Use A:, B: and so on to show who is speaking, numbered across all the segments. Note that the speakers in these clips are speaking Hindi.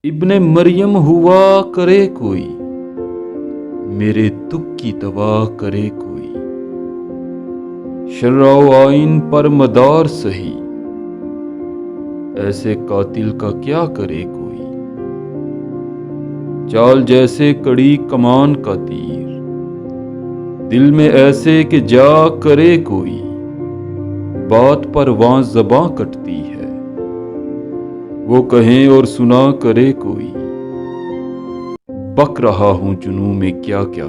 A: इब्ने मरियम हुआ करे कोई, मेरे दुख की दवा करे कोई। शर्अ आइन पर मदार सही, ऐसे कातिल का क्या करे कोई। चाल जैसे कड़ी कमान का तीर, दिल में ऐसे कि जा करे कोई। बात पर वहां ज़बां कटती है, वो कहें और सुना करे कोई। बक रहा हूं जुनूं में क्या क्या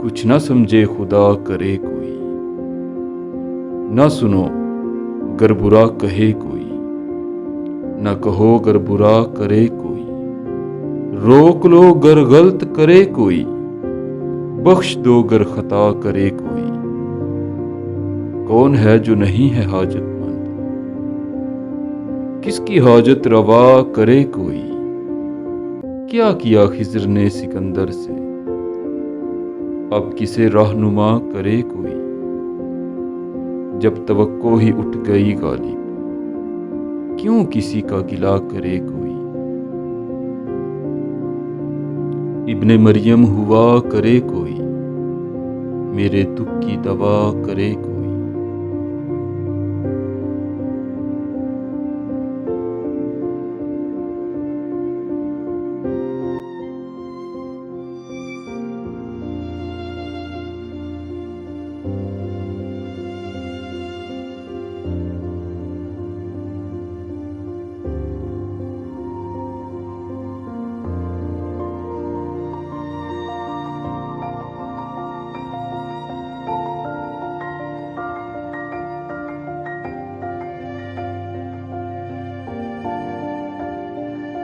A: कुछ न समझे खुदा करे कोई। न सुनो गर बुरा कहे कोई, न कहो गर बुरा करे कोई। रोक लो गर गलत करे कोई, बख्श दो गर खता करे कोई। कौन है जो नहीं है हाजतमंद, किसकी हाजत रवा करे कोई। क्या किया खिज़र ने सिकंदर से, अब किसे रहनुमा करे कोई। जब तवक्को ही उठ गई गालिब, क्यों किसी का गिला करे कोई। इब्ने मरियम हुआ करे कोई, मेरे दुख की दवा करे कोई।